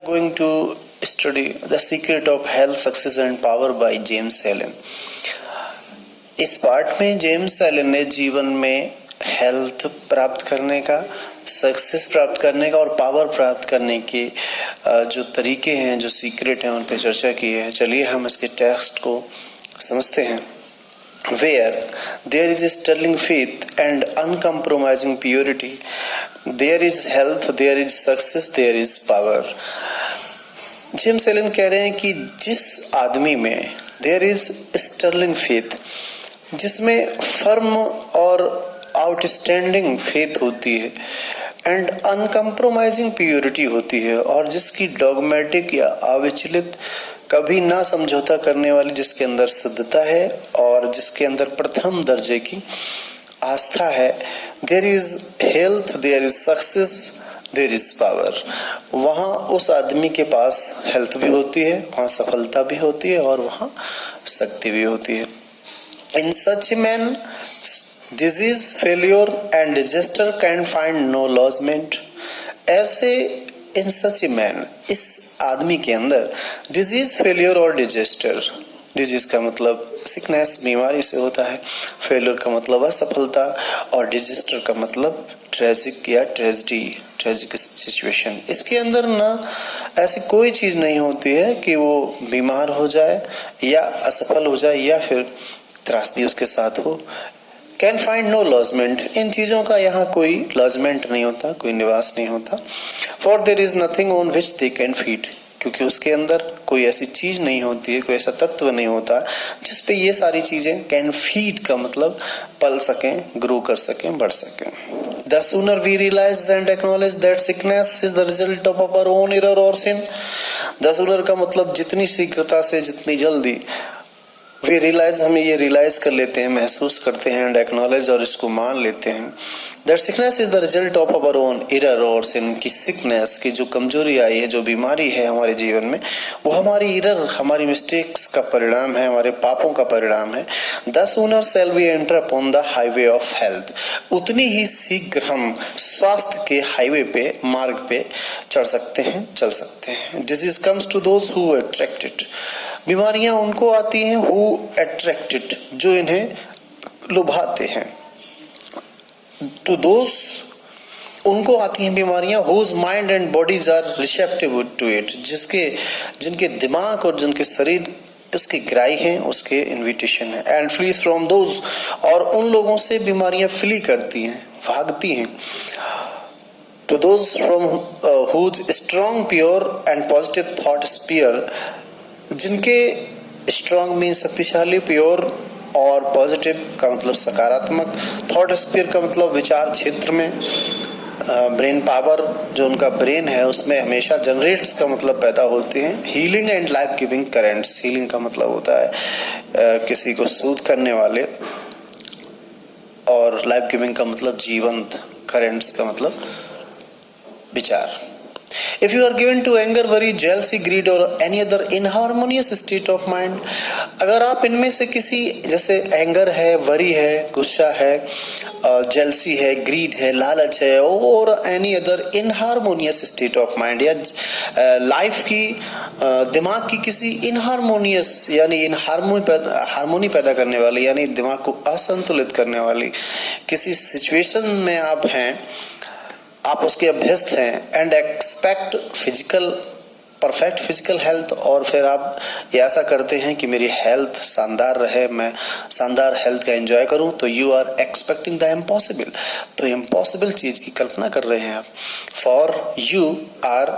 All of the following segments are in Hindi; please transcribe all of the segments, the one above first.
Going to study The Secret of Health, Success and Power by James Allen. इस पार्ट में जेम्स एलन ने जीवन में हेल्थ प्राप्त करने का, सक्सेस प्राप्त करने का और पावर प्राप्त करने के जो तरीके हैं, जो सीक्रेट हैं, उन पर चर्चा की है। चलिए हम इसके टेक्स्ट को समझते हैं। Where there is sterling faith and uncompromising purity, there is health, there is success, there is power। James Allen कह रहे हैं कि जिस आदमी में देयर इज स्टर्लिंग फेथ, जिसमें फर्म और आउटस्टैंडिंग फेथ होती है एंड अनकम्प्रोमाइजिंग प्योरिटी होती है, और जिसकी डॉगमेटिक या अविचलित, कभी ना समझौता करने वाली, जिसके अंदर शुद्धता है और जिसके अंदर प्रथम दर्जे की आस्था है, there is health, there is success, there is power. वहां उस आदमी के पास हेल्थ भी होती है, वहां सफलता भी होती है और वहां शक्ति भी होती है। In such man disease, failure and disaster can find no lodgement. ऐसे इन सच मैन, इस आदमी के अंदर डिजीज, फेल्योर और डिजास्टर, डिजीज का मतलब सिकनेस, बीमारी से होता है, फेल्योर का मतलब असफलता और डिजास्टर का मतलब ट्रेजिक या ट्रेजिडी, ट्रेजिक सिचुएशन। इसके अंदर ना ऐसी कोई चीज नहीं होती है कि वो बीमार हो जाए या असफल हो जाए या फिर त्रासदी उसके साथ हो। कैन फाइंड नो लॉजमेंट, इन चीजों का यहाँ कोई लॉजमेंट नहीं होता, कोई निवास नहीं होता। For their is nothing on which they can feed, क्योंकि उसके अंदर कोई ऐसी चीज नहीं होती है, कोई ऐसा तत्व नहीं होता जिसपे ये सारी चीजें, कैन फीड का मतलब पल सकें, ग्रो कर सकें, बढ़ सकें। The sooner we realize and acknowledge that sickness is the result of our own error or sin, the sooner का मतलब जितनी शीघ्रता से, जितनी जल्दी वे रियलाइज, हमें ये रियलाइज कर लेते हैं, महसूस करते हैं, एंड एक्नॉलेज और इसको मान लेते हैं, that sickness is the result of our own error और सिन, की सिकनेस की जो कमजोरी आई है, जो बीमारी है हमारे जीवन में, वो हमारी एरर, हमारी मिस्टेक्स का परिणाम है, हमारे पापों का परिणाम है। The sooner shall we enter upon the highway of health, उतनी ही शीघ्र हम स्वास्थ्य के हाईवे पे, मार्ग पे चढ़ सकते हैं, चल सकते हैं। Disease comes to those who attracted, बीमारियां उनको आती हैं हु अट्रैक्टेड, जो इन्हें लुभाते हैं। टू दोज, उनको आती हैं बीमारियां whose mind and bodies are receptive to it, जिनके दिमाग और जिनके शरीर उसके ग्राही हैं, उसके इन्विटेशन है। एंड फ्लीज फ्रॉम दोज, और उन लोगों से बीमारियां फ्ली करती हैं, भागती हैं। To those from whose strong, pure and positive thought sphere, जिनके स्ट्रॉन्ग में शक्तिशाली, प्योर और पॉजिटिव का मतलब सकारात्मक, थॉट स्पीयर का मतलब विचार क्षेत्र में, ब्रेन पावर, जो उनका ब्रेन है उसमें हमेशा जनरेट्स का मतलब पैदा होते हैं। Healing and life giving currents, healing का मतलब होता है किसी को सूद करने वाले, और लाइफ गिविंग का मतलब जीवंत, करेंट्स का मतलब विचार। If you are given to anger, worry, jealousy, greed or any other inharmonious state of mind, अगर आप इनमें से किसी, जैसे एंगर है, वरी है, गुस्सा है, जेलसी है, ग्रीड है, लालच है, और any other inharmonious state of mind, या लाइफ की, दिमाग की किसी इनहार्मोनियस यानी हार्मोनी पैदा करने वाली, यानी दिमाग को असंतुलित करने वाली किसी सिचुएशन में आप हैं, आप उसके अभ्यस्त हैं, and expect perfect physical health, और फिर आप ये ऐसा करते हैं कि मेरी हेल्थ शानदार रहे, मैं शानदार हेल्थ का एंजॉय करूं, तो you are expecting the impossible, तो इम्पॉसिबल चीज की कल्पना कर रहे हैं आप। For you are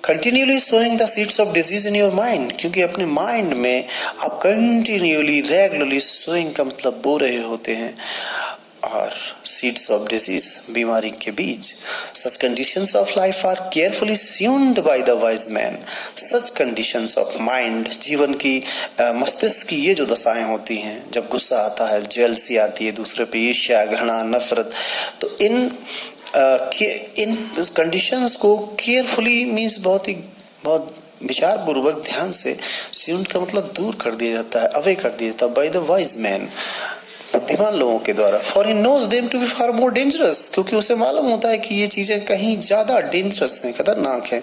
continuously sowing the seeds of disease in your mind, क्योंकि अपने माइंड में आप कंटिन्यूली, रेगुलरली, सोइंग का मतलब बो रहे होते हैं, और सीड्स ऑफ डिजीज, बीमारी के बीज। Such conditions of life are carefully eschewed by the wise man, such conditions of mind, जीवन की, मस्तिष्क की ये जो दशाएं होती हैं, जब गुस्सा आता है, जेलसी आती है, दूसरे पे ईर्ष्या, घृणा, नफरत, तो इन कंडीशंस को केयरफुली मीन्स बहुत विचार पूर्वक, ध्यान से, स्यून्ड का मतलब दूर कर दिया जाता है, अवे कर दिया जाता है, बाय द वाइज मैन, बुद्धिमान लोगों के द्वारा। For he knows them to be far more dangerous, क्योंकि उसे मालूम होता है कि ये चीजें कहीं ज्यादा डेंजरस हैं, खतरनाक है।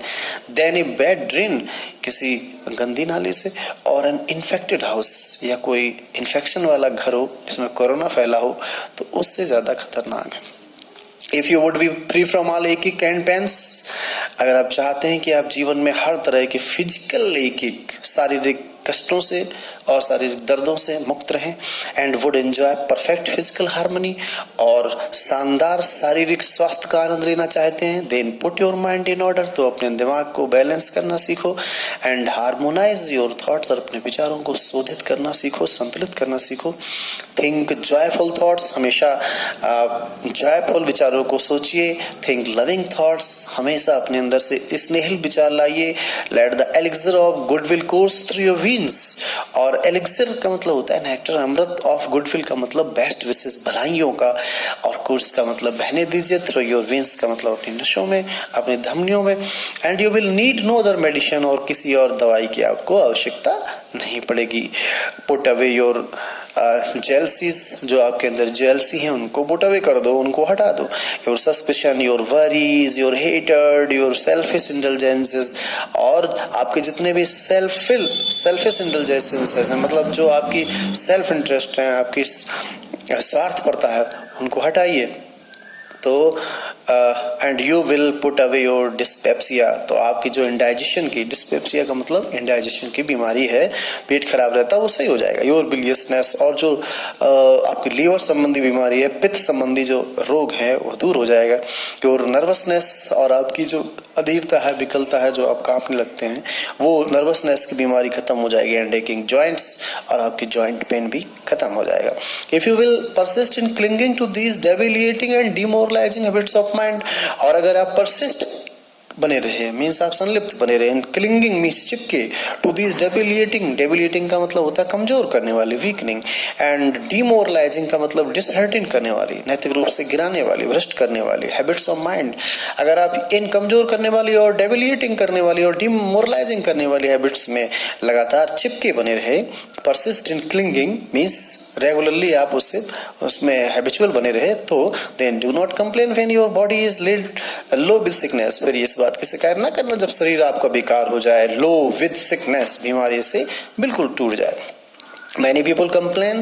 देन ए बैड ड्रेन, किसी गंदी नाली से, और एन इन्फेक्टेड हाउस, या कोई इन्फेक्शन वाला घर हो जिसमें कोरोना फैला हो, तो उससे ज्यादा खतरनाक है। If you would be free from all ache and pains, अगर आप चाहते हैं कि आप जीवन में हर तरह के फिजिकल एक शारीरिक कष्टों से और शारीरिक दर्दों से मुक्त रहें, and would enjoy perfect physical harmony, और शानदार शारीरिक स्वास्थ्य का आनंद लेना चाहते हैं, then put your mind in order, तो अपने दिमाग को बैलेंस करना सीखो, एंड हार्मोनाइज योर थॉट्स, और अपने विचारों को शोधित करना सीखो, संतुलित करना सीखो। थिंक जॉयफुल थॉट्स, हमेशा जॉयफुल विचारों को सोचिए। थिंक लविंग थॉट्स, हमेशा अपने अंदर से स्नेहिल विचार लाइए। Let the elixir of goodwill course through your veins, और एलिक्सर का मतलब होता है नेक्टर, अमृत, ऑफ गुडविल का मतलब बेस्ट विशेष, भलाइयों का, और कोर्स का मतलब बहने दीजिए, थ्रू योर वीन्स का मतलब अपनी नसों में, अपनी धमनियों में। And you will need no other medicine, और किसी और दवाई की आपको आवश्यकता नहीं पड़ेगी। पुट अवे योर जेलसीज, जो आपके अंदर जेलसी है उनको पुट अवे कर दो, उनको हटा दो। Your suspicion, your worries, your hatred, your selfish indulgences, और आपके जितने भी सेल्फिश इंडल्जेंसेस हैं, मतलब जो आपकी सेल्फ इंटरेस्ट है, आपकी स्वार्थपरता है, उनको हटाइए। तो and you will put away your dyspepsia, तो आपकी जो इंडाइजेशन की, डिस्पेप्सिया का मतलब इंडाइजेशन की बीमारी है, पेट खराब रहता है, वो सही हो जाएगा। योर बिलियसनेस, और जो आपकी लीवर संबंधी बीमारी है, पित्त संबंधी जो रोग है, वो दूर हो जाएगा। योर नर्वसनेस, और आपकी जो अधीरता है, विकलता है, जो आप कांपने लगते हैं, वो नर्वसनेस की बीमारी खत्म हो जाएगी। एंड एकिंग जॉइंट्स, और आपकी जॉइंट पेन भी खत्म हो जाएगा। If you will persist in clinging to these debilitating and demoralising habits of mind, और अगर आप परसिस्ट बने रहे, मीन्स आप संलिप्त बने रहे, क्लिंगिंग मीन्स चिपके, टू दिस डेबिलिएटिंग का मतलब होता है कमजोर करने वाली, वीकनिंग, एंड डिमोरलाइजिंग का मतलब डिसहर्टिंग करने वाली, नैतिक रूप से गिराने वाली, भ्रष्ट करने वाली हैबिट्स ऑफ माइंड। अगर आप इन कमजोर करने वाली और डेबिलिएटिंग करने वाली और डिमोरलाइजिंग करने वाली हैबिट्स में लगातार चिपके बने रहे, persist in clinging means regularly आप उसमें हैबिचुअल बने रहे, तो then do not complain when your body is laid low with sickness, फिर इस बात की शिकायत ना करना जब शरीर आपका बेकार हो जाए, लो विद सिकनेस, बीमारी से बिल्कुल टूट जाए। Many people complain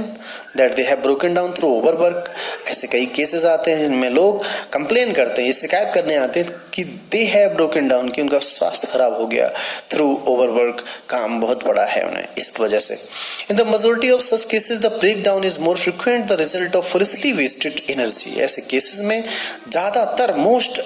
that they have broken down through overwork. ऐसे कई केसेस आते हैं जिनमें लोग कंप्लेन करते हैं, ये शिकायत करने आते हैं कि they have broken down, कि उनका स्वास्थ्य खराब हो गया through overwork, काम बहुत बड़ा है उन्हें इस वजह से। In the majority of such cases, the breakdown is more frequent, the result of foolishly wasted energy. ऐसे केसेस में ज्यादातर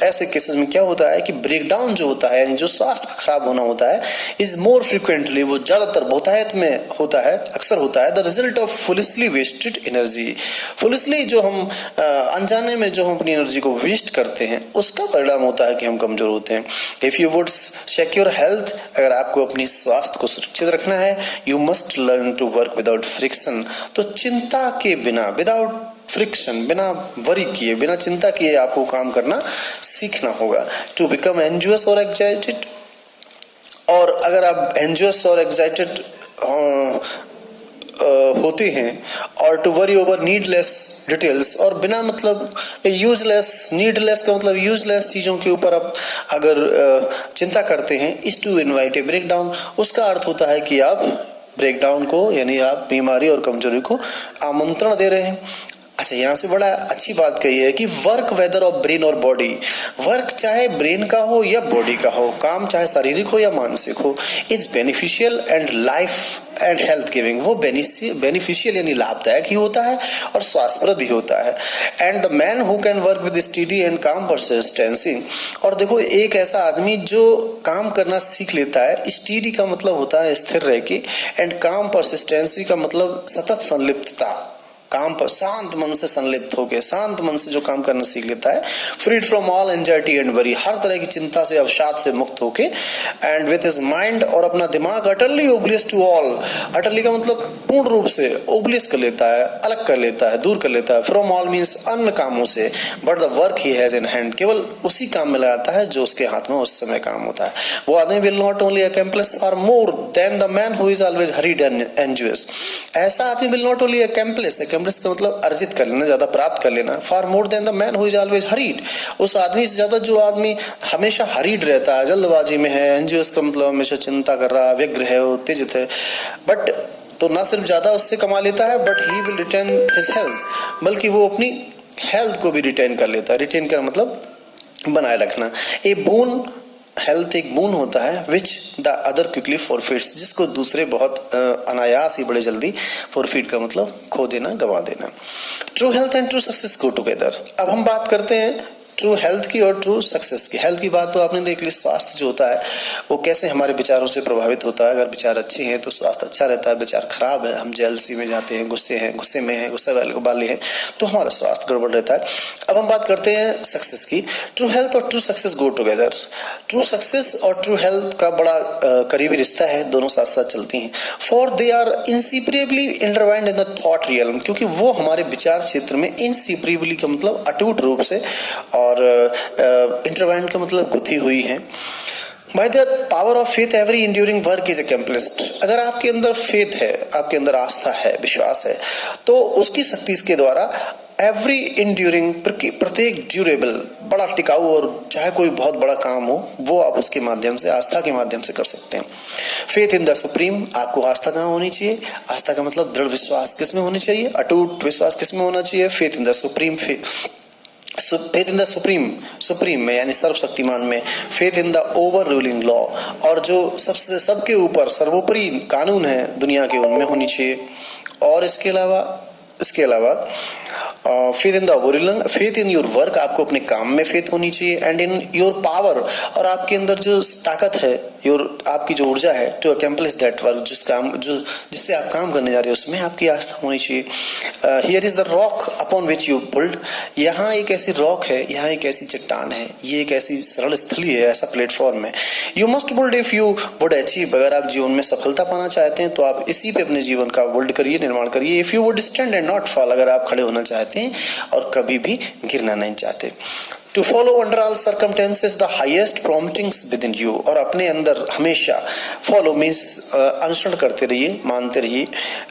ऐसे केसेस में क्या होता है कि ब्रेकडाउन जो होता है, यानी जो स्वास्थ्य खराब होना होता है, इज मोर फ्रिक्वेंटली, वो ज्यादातर बहुतायत में होता है, अक्सर होता है, the result of foolishly wasted energy. Foolishly जो हम अनजाने में जो हम अपनी एनर्जी को वेस्ट करते हैं, उसका परिणाम होता है कि हम कमजोर होते हैं। If you would secure health, अगर आपको अपनी स्वास्थ्य को सुरक्षित रखना है, you must learn to work without friction, तो चिंता के बिना, विदाउट फ्रिक्शन, बिना वरी किए, बिना चिंता किए आपको काम करना सीखना होगा। टू बिकम एंजियस और एक्साइटेड, और अगर आप एंजियस और एक्साइटेड होते हैं, और to worry over needless details, और बिना मतलब यूजलेस, नीडलेस का मतलब यूजलेस चीजों के ऊपर आप अगर चिंता करते हैं, is to invite a breakdown, उसका अर्थ होता है कि आप ब्रेकडाउन को, यानी आप बीमारी और कमजोरी को आमंत्रण दे रहे हैं। अच्छा, यहाँ से बड़ा अच्छी बात कही है कि वर्क वेदर ऑफ ब्रेन और बॉडी, वर्क चाहे ब्रेन का हो या बॉडी का हो, काम चाहे शारीरिक हो या मानसिक हो, is beneficial and life and health giving, वो बेनिफिशियल यानी लाभदायक ही होता है और स्वास्थ्यप्रद ही होता है। And the man who can work with study and काम परसिस्टेंसी, और देखो एक ऐसा आदमी जो काम करना सीख लेता है, स्टडी का मतलब होता है स्थिर रह के, एंड काम परसिस्टेंसी का मतलब सतत संलिप्तता, काम पर शांत मन से संलिप्त होकर, शांत मन से जो काम करना सीख लेता है, freed from all anxiety and worry, हर तरह की चिंता से, अवसाद से मुक्त होके, एंड विद हिज माइंड, और अपना दिमाग अटरली ओब्लियस टू ऑल, अटरली का मतलब पूर्ण रूप से, ओब्लियस कर लेता है, अलग कर लेता है, दूर कर लेता है, फ्रॉम ऑल मीन्स अन्य कामों से, but the work he has in hand, केवल उसी काम में लगाता है जो उसके हाथ में उस समय काम होता है। वो आदमी विल नॉट ओनली अकम्प्लिश और more than the man who is always hurried and anxious, ऐसा आदमी will not only accomplish accomplish का मतलब अर्जित कर लेना, ज्यादा प्राप्त कर लेना। Far more than the man who is always hurried, उस आदमी से ज्यादा जो आदमी हमेशा हरीड रहता है, जल्दबाजी में है, एंजियोस का मतलब हमेशा चिंता कर रहा है, व्यग्र है, उत्तेजित है, बट तो ना सिर्फ ज्यादा उससे कमा लेता है, but he will retain his health, बल्कि वो अपनी हेल्थ को भी रिटेन कर लेता है। रिटेन का मतलब बनाए रखना। ए बोन, हेल्थ एक बोन होता है विच द अदर क्विकली फॉरफिट्स, जिसको दूसरे बहुत अनायास ही बड़े जल्दी, फॉरफिट का मतलब खो देना, गवा देना। True health and true success go together. अब हम बात करते हैं ट्रू हेल्थ की और ट्रू सक्सेस की। हेल्थ की बात तो आपने देख ली, स्वास्थ्य जो होता है वो कैसे हमारे विचारों से प्रभावित होता है। अगर विचार अच्छे हैं तो स्वास्थ्य अच्छा रहता है, विचार खराब है, हम जेलसी में जाते हैं, गुस्से में हैं, गुस्से वाले हैं, तो हमारा स्वास्थ्य गड़बड़ रहता है। अब हम बात करते हैं सक्सेस की। ट्रू हेल्थ और true success go together. True success और ट्रू हेल्थ का बड़ा करीबी रिश्ता है, दोनों साथ साथ चलती हैं। For they are inseparably intertwined in the thought realm, क्योंकि वो हमारे विचार क्षेत्र में इंसिपरेबली का मतलब अटूट रूप से, और इंटरवाइंड का मतलब गुथी हुई है। By the power of faith every enduring work is accomplished. अगर आपके अंदर फेथ है, आपके अंदर आस्था है, विश्वास है, तो उसकी शक्ति के द्वारा एवरी इंड्यूरिंग, प्रत्येक ड्यूरेबल, बड़ा टिकाऊ और चाहे कोई बहुत बड़ा काम हो, वो आप उसके माध्यम से, आस्था के माध्यम से कर सकते हैं। फेथ इन द सुप्रीम, आपको आस्था कहाँ होनी चाहिए? आस्था का मतलब दृढ़ विश्वास किसमें होनी चाहिए? अटूट विश्वास किसमें होना चाहिए? Faith in the supreme, faith in the supreme में यानी सर्वशक्तिमान में। Faith in the over ruling law, और जो सबसे सबके ऊपर सर्वोपरि कानून है दुनिया के, उनमें होनी चाहिए। और इसके अलावा faith in the original, faith in your work, आपको अपने काम में फेथ होनी चाहिए। एंड इन योर पावर, और आपके अंदर जो ताकत है, आपकी जो ऊर्जा है, टू अकम्प्लिश दैट वर्क, जिससे आप काम करने जा रहे हो, उसमें आपकी आस्था होनी चाहिए। Here is the rock upon which you build, यहाँ एक ऐसी रॉक है, यहाँ एक ऐसी चट्टान है, ये एक ऐसी सरल स्थली है, ऐसा प्लेटफॉर्म है। You must build if you would achieve, अगर आप जीवन में सफलता पाना चाहते हैं तो आप इसी पे अपने जीवन का बिल्ड करिए, निर्माण करिए। If you would stand and not fall, अगर आप खड़े होना चाहते हैं और कभी भी गिरना नहीं चाहते। To follow under all circumstances the highest promptings within you, और अपने अंदर हमेशा फॉलो मीन्स अनुसरण करते रहिए, मानते रहिए।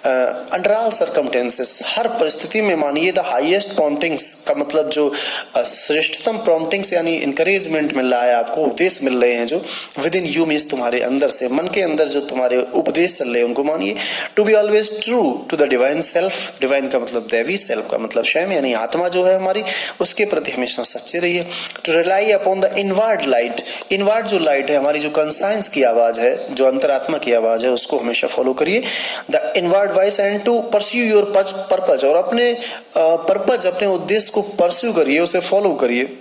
अंडर ऑल सर्कमस्टेंसेस, हर परिस्थिति में मानिए। द हाईएस्ट प्रॉम्प्टिंग्स का मतलब जो श्रेष्ठतम प्रॉम्प्टिंग्स यानी इंकरेजमेंट मिल रहा है आपको, उपदेश मिल रहे हैं जो विद इन यू मीन्स तुम्हारे अंदर से, मन के अंदर जो तुम्हारे उपदेश चल रहे हैं उनको मानिए। To be always true to the divine self, divine का मतलब दैवी, सेल्फ का मतलब स्वयं यानी आत्मा जो है हमारी, उसके प्रति हमेशा सच्चे रहिए। To rely upon the inward light, inward जो लाइट है हमारी, जो कॉन्साइंस की आवाज है, जो अंतरात्मा की आवाज है, उसको हमेशा फॉलो करिए। The inward voice and to pursue your purpose, और अपने पर्पज, अपने उद्देश्य को परस्यू करिए, उसे फॉलो करिए,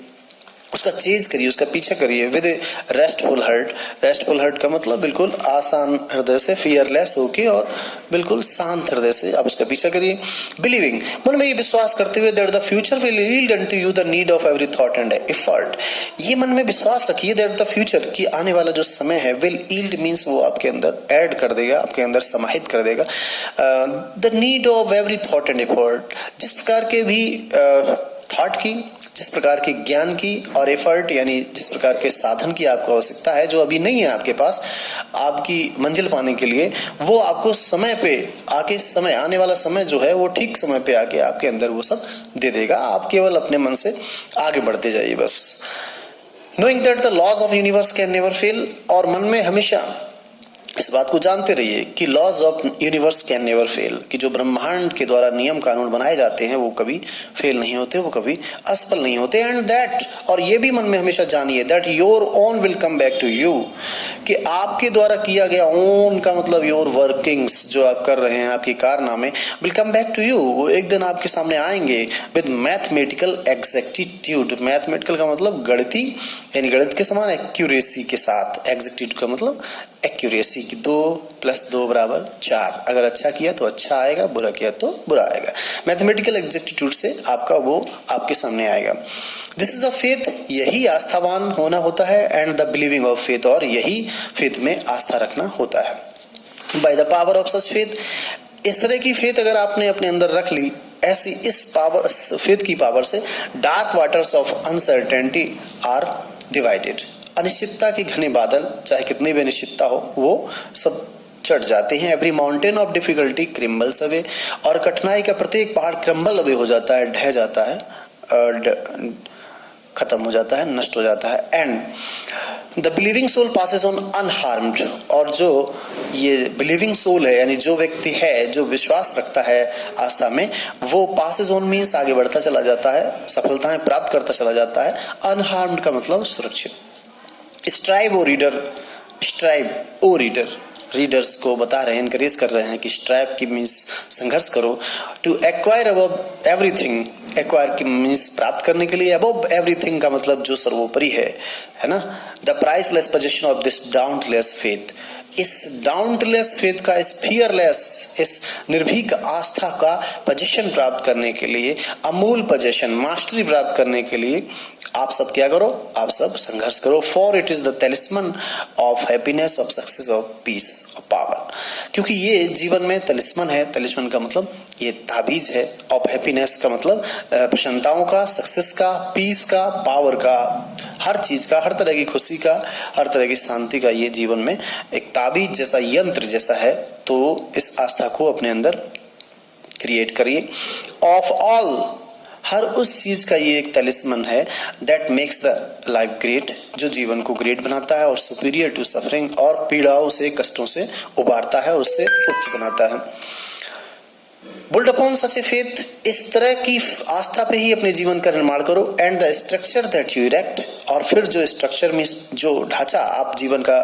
उसका चेज करिए, उसका पीछा करिए। With restful heart, restful heart का मतलब बिल्कुल आसान हृदय से, फियरलेस होके और बिल्कुल शांत हृदय से आप उसका पीछा करिए। बिलीविंग, मन में ये विश्वास करते हुए that the future will yield unto you the need of every thought and effort, ये मन में विश्वास रखिए दैट द फ्यूचर, की आने वाला जो समय है, विल यील्ड मीन्स वो आपके अंदर ऐड कर देगा, आपके अंदर समाहित कर देगा the need of every thought and effort, जिस प्रकार के भी थॉट की, जिस प्रकार के ज्ञान की, और एफर्ट यानी जिस प्रकार के साधन की आपको आवश्यकता है, जो अभी नहीं है आपके पास, आपकी मंजिल पाने के लिए, वो आपको समय पे आके, समय आने वाला समय जो है वो ठीक समय पे आके आपके अंदर वो सब दे देगा। आप केवल अपने मन से आगे बढ़ते जाइए बस। Knowing that the laws of universe can never fail, और मन में हमेशा इस बात को जानते रहिए कि laws of universe can never fail, कि जो ब्रह्मांड के द्वारा नियम कानून बनाए जाते हैं वो कभी फेल नहीं होते, वो कभी असफल नहीं होते। एंड दैट, और ये भी मन में हमेशा जानिए, that your own will come back to you, कि आपके द्वारा किया गया, ओन का मतलब योर वर्किंग्स, जो आप कर रहे हैं, आपके कारनामे, will come back to you, वो एक दिन आपके सामने आएंगे विद मैथमेटिकल एग्जैक्टिट्यूड। मैथमेटिकल का मतलब गणिती, यानी गणित के समान एक्यूरेसी के साथ, एग्जैक्टिट्यूड का मतलब एक्यूरेसी की, 2 + 2 = 4, अगर अच्छा किया तो अच्छा आएगा, बुरा किया तो बुरा आएगा। मैथमेटिकल एग्जैक्टिट्यूड से आपका वो आपके सामने आएगा। दिस इज द फेथ, यही आस्थावान होना होता है, and the believing of faith, और यही फेथ में आस्था रखना होता है। By the power of such faith, इस तरह की फेथ अगर आपने अपने अंदर रख ली, ऐसी इस पावर, फेथ की पावर से dark waters of uncertainty are divided, अनिश्चितता के घने बादल, चाहे कितनी भी अनिश्चितता हो, वो सब चढ़ जाते हैं। Every mountain of difficulty crumbles away, और कठिनाई का प्रत्येक पहाड़ क्रम्बल अवे हो जाता है, ढह जाता है, खत्म हो जाता है, नष्ट हो जाता है। And the believing soul passes on unharmed, और जो ये बिलीविंग सोल है यानी जो व्यक्ति है जो विश्वास रखता है आस्था में, वो पासेस ऑन मीन्स आगे बढ़ता चला जाता है, सफलताएं प्राप्त करता चला जाता है। अनहार्म्ड का मतलब सुरक्षित। स्ट्राइव ओ रीडर, रीडर्स को बता रहे हैं, इनकरेज कर रहे हैं कि स्ट्राइव की मीन्स संघर्ष करो। To acquire above everything, acquire की मीन्स प्राप्त करने के लिए, अबव एवरीथिंग का मतलब जो सर्वोपरि है ना। The priceless position of this doubtless faith, इस डाउटलेस फेथ का, इस फियरलेस, इस निर्भीक आस्था का पोजीशन प्राप्त करने के लिए, अमूल पोजीशन, मास्टरी प्राप्त करने के लिए आप सब क्या करो, आप सब संघर्ष करो। For it is the talisman of happiness, of success, of peace, of power, क्योंकि ये जीवन में तलिस्मन है। तलिस्मन का मतलब ये ताबीज है। ऑफ हैप्पीनेस का मतलब प्रसन्नताओं का, सक्सेस का, पीस का, पावर का, हर चीज का, हर तरह की खुशी का, हर तरह की शांति का ये जीवन में एक ताबीज जैसा, यंत्र जैसा है। तो इस आस्था को अपने अंदर क्रिएट करिए। ऑफ ऑल, हर उस चीज का ये एक तलिस्मन है। That makes the life great, जो जीवन को ग्रेट बनाता है, और सुपीरियर टू सफरिंग, और पीड़ाओं से, कष्टों से उबारता है, उससे उच्च बनाता है। Built upon such a faith, इस तरह की आस्था पे ही अपने जीवन का निर्माण करो। And the structure that you erect, और फिर जो स्ट्रक्चर में जो ढांचा आप जीवन का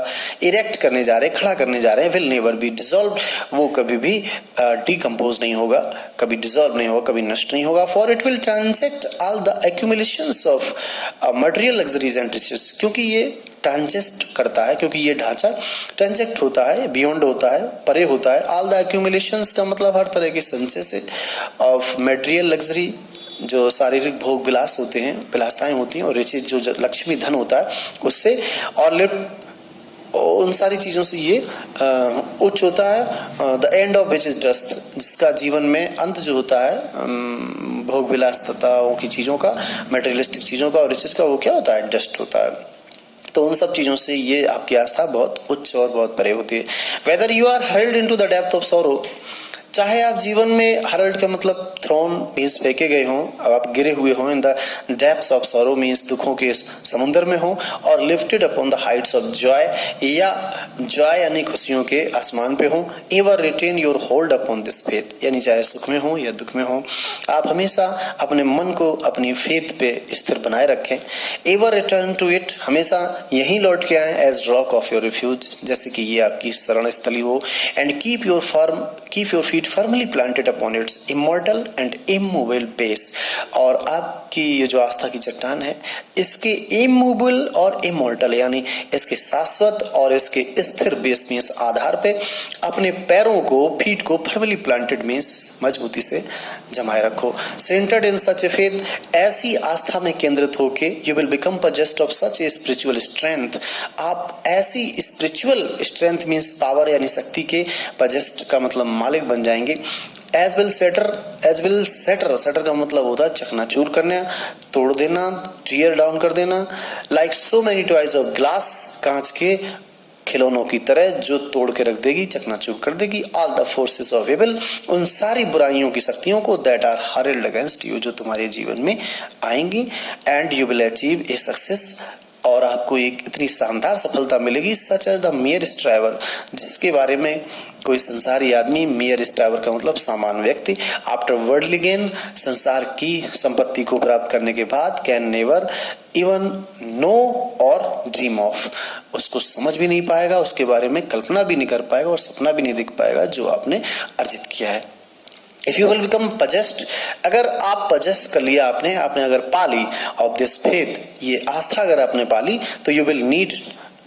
इरेक्ट करने जा रहे हैं, खड़ा करने जा रहे हैं, विल नेवर बी डिसॉल्व, वो कभी भी डिकम्पोज नहीं होगा, कभी डिसॉल्व नहीं होगा, कभी नष्ट नहीं होगा। For it will transact all the accumulations of material luxuries and riches, क्योंकि ये ट्रांजेक्ट करता है, क्योंकि ये ढांचा ट्रांजेक्ट होता है, बियॉन्ड होता है, परे होता है। ऑल द एक्यूमुलेशंस का मतलब हर तरह के संचय से, ऑफ मटेरियल लग्जरी, जो शारीरिक भोग विलास होते हैं, विलासताएं होती हैं, और रिचेज जो लक्ष्मी धन होता है उससे, और लिफ्ट, उन सारी चीजों से ये उच्च होता है। The end of which is dust, जिसका जीवन में अंत जो होता है भोग विलासताओं की चीजों का, मटेरियलिस्टिक चीजों का और रिचेज का, वो क्या होता है, डस्ट होता है। तो उन सब चीजों से ये आपकी आस्था बहुत उच्च और बहुत परे होती है। Whether you are hurled into the depth of sorrow, चाहे आप जीवन में, हर्ल्ड का मतलब थ्रोन मीन्स फेंके गए हों, अब आप गिरे हुए हों, in the depths of sorrow means दुखों के समुद्र में हो, और lifted upon the heights of joy, या जॉय यानी खुशियों के आसमान पे हो। Ever retain your hold upon this faith, यानी चाहे सुख में हो या दुख में हो, आप हमेशा अपने मन को अपनी फेथ पे स्थिर बनाए रखें। एवर रिटर्न टू इट, हमेशा यहीं लौट के आए, as rock of your refuge, जैसे कि ये आपकी शरण स्थली हो। And keep your feet firmly planted upon its immortal and immovable base, और आपकी ये जो आस्था की चट्टान है, इसके immovable और immortal यानी इसके शाश्वत और इसके स्थिर बेस में, इस आधार पे अपने पैरों को, फीट को firmly planted मीन्स मजबूती से जमाए रखो। Centred in such a faith, ऐसी आस्था में केंद्रित होके, you will become possessed of such a spiritual strength, आप ऐसी स्पिरिचुअल स्ट्रेंथ मीन्स पावर यानी शक्ति के possessed का मतलब मालिक बन जाएंगे। एज विल सेटर का मतलब होता है चकनाचूर करना, तोड़ देना, टीयर डाउन कर देना। Like so many toys of glass, कांच के खिलौनों की तरह जो तोड़ के रख देगी, चकनाचूर कर देगी। All the forces of evil, उन सारी बुराइयों की शक्तियों को, that are hurled against you, जो तुम्हारे जीवन में आएंगी। And you will achieve a success, और आपको एक इतनी शानदार सफलता मिलेगी। Such as the mere striver, जिसके बारे में कोई संसारी आदमी, मेयर स्ट्राइवर का मतलब सामान्य व्यक्ति, आफ्टर वर्ल्डली गेन, संसार की संपत्ति को प्राप्त करने के बाद, कैन नेवर इवन नो और ड्रीम ऑफ, उसको समझ भी नहीं पाएगा, उसके बारे में कल्पना भी नहीं कर पाएगा और सपना भी नहीं दिख पाएगा जो आपने अर्जित किया है। If you will become possessed, अगर आप possess कर लिया आपने अगर पाली ऑफ दिस फेथ, ये आस्था अगर आपने पाली, तो you will need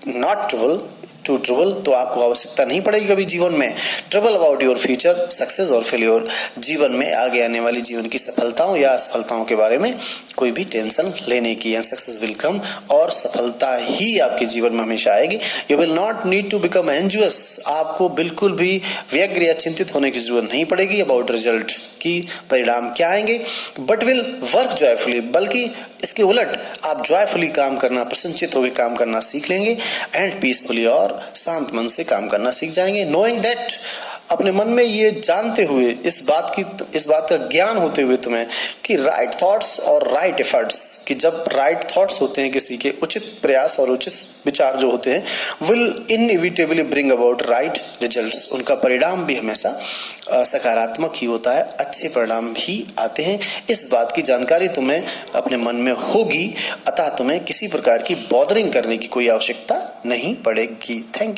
not trouble, तो आपको आवश्यकता नहीं पड़ेगी कभी जीवन में trouble about your future success और फेल्योर, जीवन में आगे आने वाली जीवन की सफलताओं या असफलताओं के बारे में कोई भी टेंशन लेने की, एंड सक्सेस विल कम, और सफलता ही आपके जीवन में हमेशा आएगी। You will not need to become anxious, आपको बिल्कुल भी व्यग्र या चिंतित होने की जरूरत नहीं पड़ेगी अबाउट रिजल्ट की परिणाम क्या आएंगे, बट विल वर्क जॉयफुली, बल्कि इसके उलट आप जॉयफुली काम करना, प्रसन्नचित होकर काम करना सीख लेंगे, एंड पीसफुली और शांत मन से काम करना सीख जाएंगे। नोइंग दैट, अपने मन में ये जानते हुए, इस बात का ज्ञान होते हुए तुम्हें कि राइट थॉट्स और राइट एफर्ट्स, कि जब राइट थॉट्स होते हैं किसी के, उचित प्रयास और उचित विचार जो होते हैं, will inevitably bring about right results, उनका परिणाम भी हमेशा सकारात्मक ही होता है, अच्छे परिणाम ही आते हैं। इस बात की जानकारी तुम्हें अपने मन में होगी, अतः तुम्हें किसी प्रकार की बॉदरिंग करने की कोई आवश्यकता नहीं पड़ेगी। Thank you.